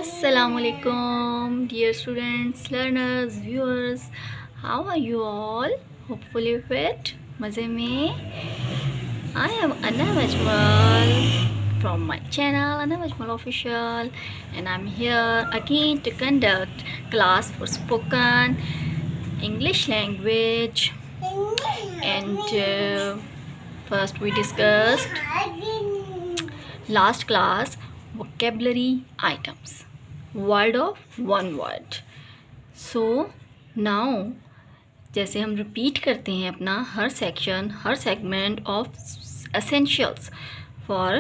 Assalamualaikum, dear students, learners, viewers. How are you all? Hopefully fit. मज़े में. I am Anna Majmal from my channel Anna Majmal Official, and I'm here again to conduct class for spoken English language. And first we discussed last class vocabulary items, word of one word. So now जैसे हम repeat करते हैं अपना हर section, हर segment of essentials for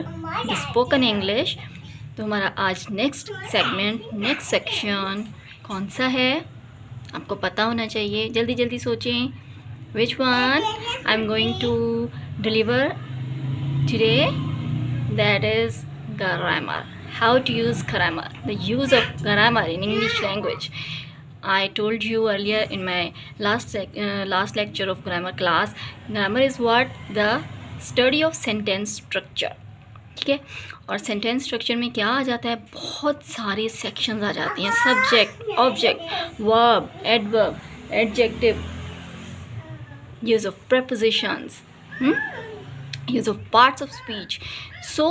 the spoken English, तो हमारा आज नेक्स्ट सेगमेंट, नेक्स्ट सेक्शन कौन सा है आपको पता होना चाहिए. जल्दी जल्दी सोचें. Which one I am going to deliver today. That is grammar. How to use grammar. The use of grammar in English language. I told you earlier in my last lecture of grammar class. Grammar is what? The study of sentence structure. ठीक है. और sentence structure में क्या आ जाता है? बहुत सारे sections आ जाती हैं. Subject, object, verb, adverb, adjective, use of prepositions, use of parts of speech. So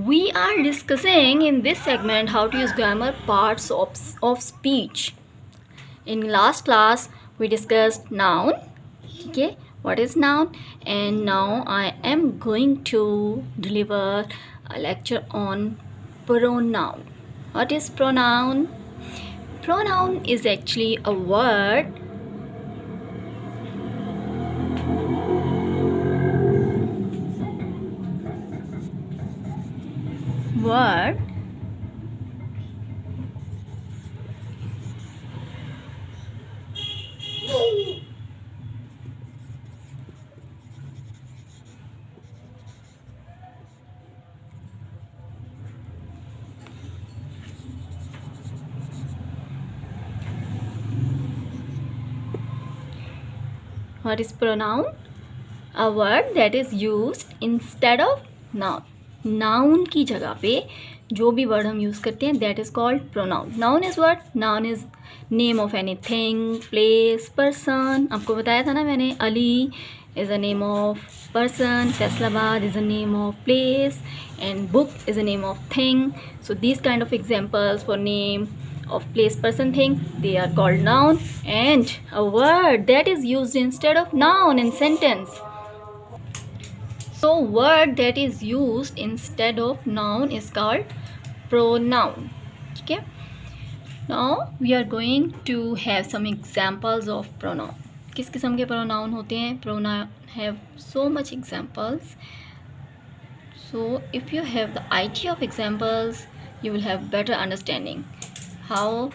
we are discussing in this segment how to use grammar parts of speech. In last class we discussed noun. Okay, what is noun? And now I am going to deliver a lecture on pronoun. What is pronoun? Pronoun is actually a word What is pronoun? A word that is used instead of noun. Noun की जगह पे जो भी word हम use करते हैं that is called pronoun. Noun is what? Noun is name of anything, place, person. आपको बताया था ना मैंने. Ali is a name of person. Faisalabad is a name of place. And book is a name of thing. So these kind of examples for name of place, person, thing, they are called noun. And a word that is used instead of noun in sentence. So word that is used instead of noun is called pronoun. Okay. Now we are going to have some examples of pronoun. किस किस्म के pronoun होते हैं? Pronoun have so much examples. So if you have the idea of examples, you will have better understanding how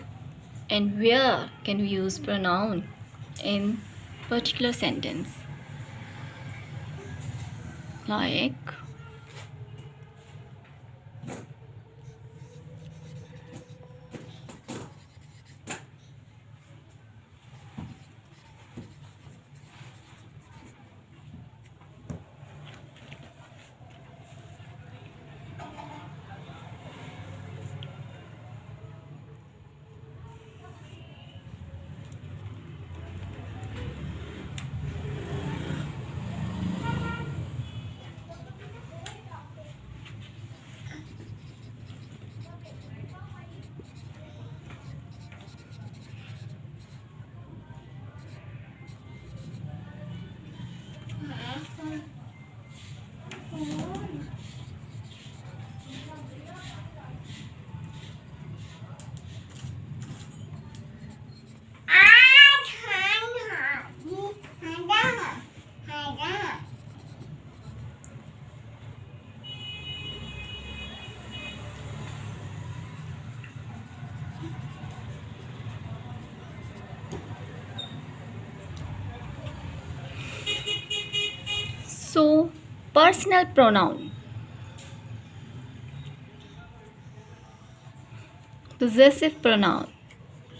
and where can we use pronoun in particular sentence. Like so personal pronoun, possessive pronoun,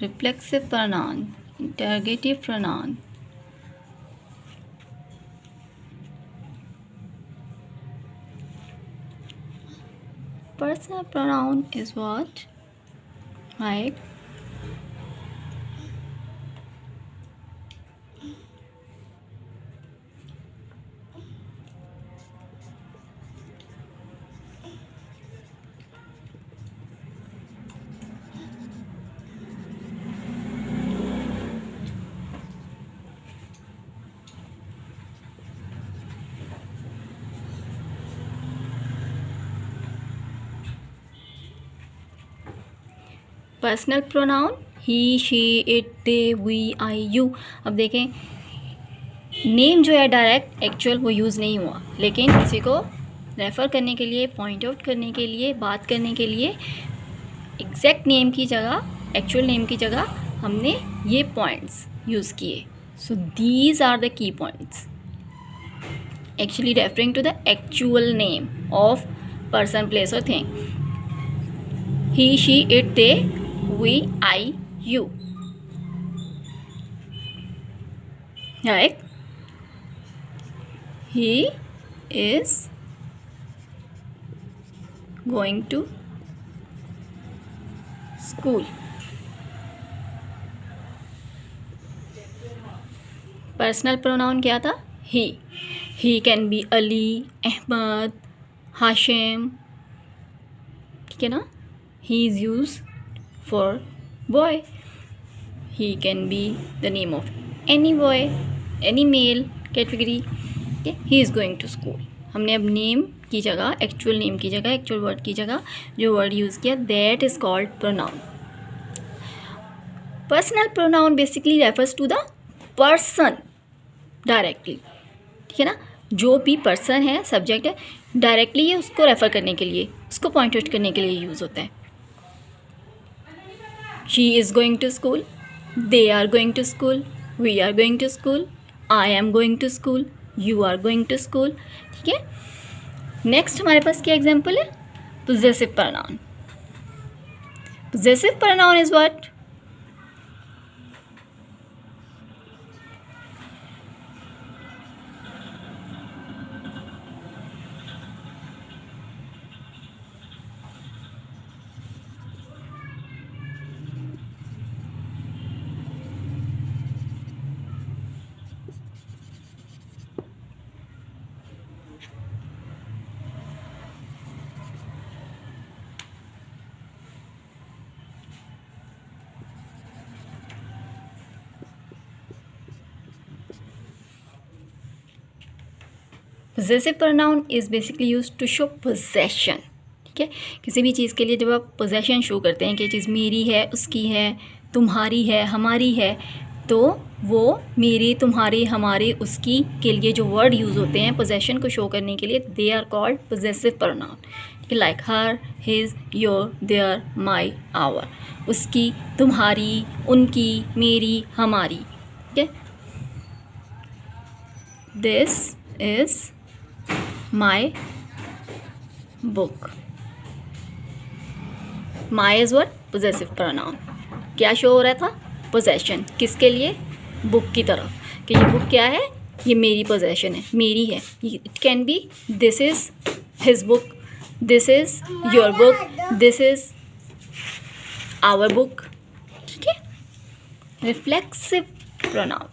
reflexive pronoun, interrogative pronoun, personal pronoun is what? Like personal pronoun he, she, it, they, we, I, you. अब देखें name जो है direct actual वो use नहीं हुआ, लेकिन किसी को रेफ़र करने के लिए, पॉइंट आउट करने के लिए, बात करने के लिए एग्जैक्ट नेम की जगह, एक्चुअल नेम की जगह हमने ये पॉइंट्स यूज़ किए। So these are the key points actually referring to the actual name of person, place or thing. He, she, it, they, we, I, you. Right? He is going to school. Personal pronoun क्या था? He. He can be Ali, Ahmed, Hashim, ठीक है ना? He is use for boy. He can be the name of any boy, any male category. He is going to school. हमने अब name की जगह, actual name की जगह, एक्चुअल वर्ड की जगह जो वर्ड यूज़ किया, that is called pronoun. Personal pronoun basically refers to the person directly, ठीक है ना? जो भी पर्सन है, सब्जेक्ट है, डायरेक्टली ये उसको रेफ़र करने के लिए, उसको पॉइंट आउट करने के लिए यूज़ होता है. She is going to school, they are going to school, we are going to school, I am going to school, you are going to school. ठीक है. नेक्स्ट हमारे पास क्या एग्जाम्पल है? Possessive pronoun. Possessive pronoun is what? Possessive pronoun is basically use to show possession. ठीक है. किसी भी चीज़ के लिए जब आप पोजेशन शो करते हैं कि चीज़ मेरी है, उसकी है, तुम्हारी है, हमारी है, तो वो मेरी, तुम्हारी, हमारे, उसकी के लिए जो वर्ड यूज़ होते हैं पोजेशन को शो करने के लिए, they are called possessive pronoun. Like her, his, your, their, my, our. उसकी, तुम्हारी, उनकी, मेरी, हमारी. ठीक है. This is my book. my is what? possessive pronoun. क्या शो हो रहा था? possession. किसके लिए? बुक की तरफ, कि ये बुक क्या है? ये मेरी possession है, मेरी है. it can be this is his book, this is your book, this is our book. ठीक है. reflexive pronoun.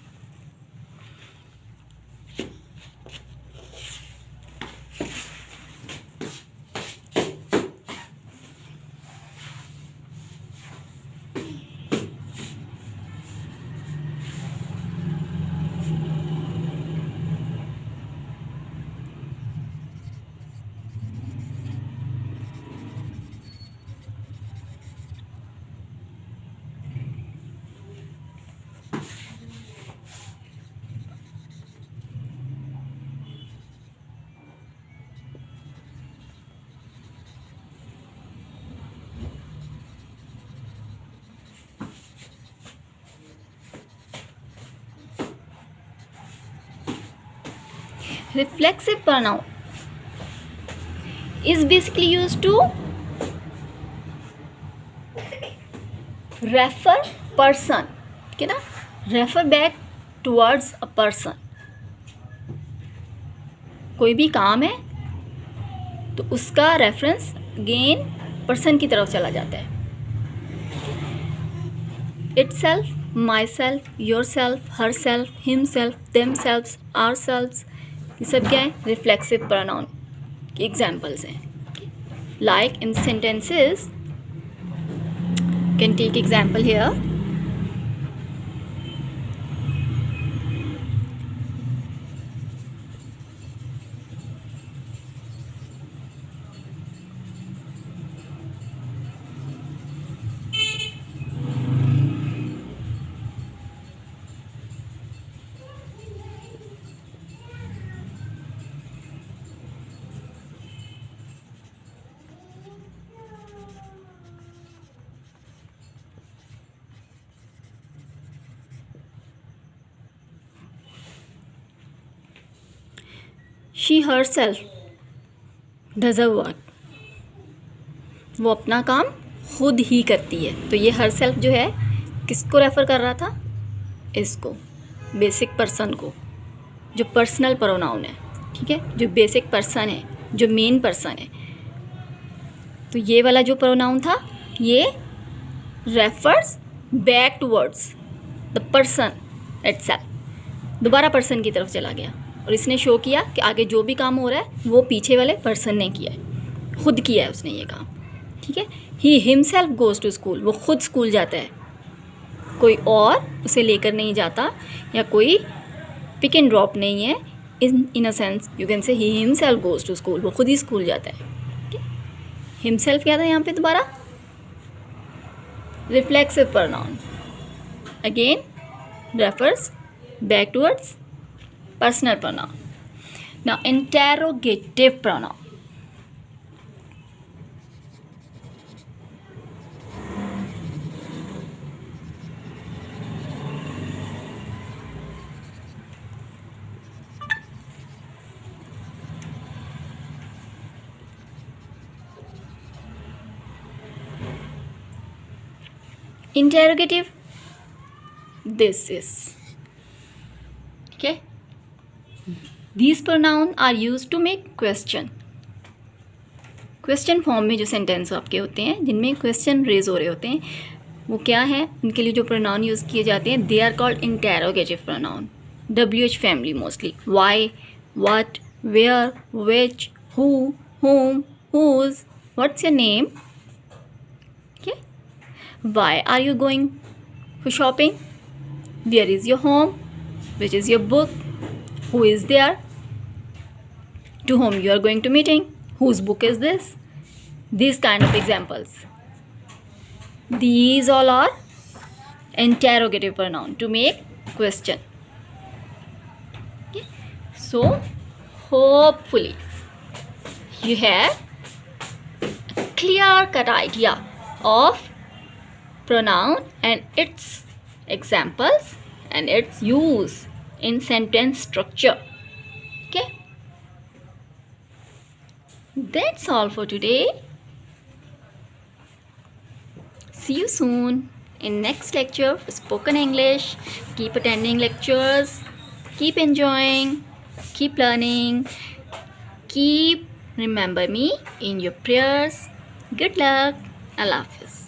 Reflexive pronoun is basically used to refer person. ठीक है ना? refer back towards a person. कोई भी काम है तो उसका रेफरेंस अगेन पर्सन की तरफ चला जाता है। itself, myself, yourself, herself, himself, themselves, ourselves, ये सब क्या है? रिफ्लेक्सिव प्रोनाउन के एग्जाम्पल्स हैं। Like in sentences, can take example here. She herself does her work, वो अपना काम खुद ही करती है। तो ये herself जो है किसको रेफ़र कर रहा था? इसको, बेसिक पर्सन को, जो पर्सनल प्रोनाउन है, ठीक है, जो बेसिक पर्सन है, जो मेन पर्सन है। तो ये वाला जो प्रोनाउन था ये refers back towards the person itself, दोबारा पर्सन की तरफ चला गया और इसने शो किया कि आगे जो भी काम हो रहा है वो पीछे वाले पर्सन ने किया है, खुद किया है उसने ये काम, ठीक है। He himself goes to school, वो खुद स्कूल जाता है, कोई और उसे लेकर नहीं जाता या कोई पिक एंड ड्रॉप नहीं है। In a sense you can say he himself goes to school, वो खुद ही स्कूल जाता है। हिमसेल्फ क्या था यहाँ पे? दोबारा reflexive pronoun, again refers back towards personal pronoun. Now interrogative pronoun. Interrogative, this is, okay. These pronouns are used to make question. Question form में जो सेंटेंस आपके होते हैं जिनमें क्वेश्चन रेज हो रहे होते हैं वो क्या है, उनके लिए जो प्रोनाउन यूज़ किए जाते हैं they are called interrogative pronoun. WH family mostly, why, what, where, which, who, whom, whose, what's your name, okay. Why are you going for shopping? Where is your home? Which is your book? Who is there? To whom you are going to meeting? Whose book is this? These kind of examples. These all are interrogative pronoun to make question. Okay. So hopefully you have a clear-cut idea of pronoun and its examples and its use in sentence structure. Okay. That's all for today. See you soon in next lecture for spoken English. Keep attending lectures, keep enjoying, keep learning, keep remember me in your prayers. Good luck. Allah Hafiz.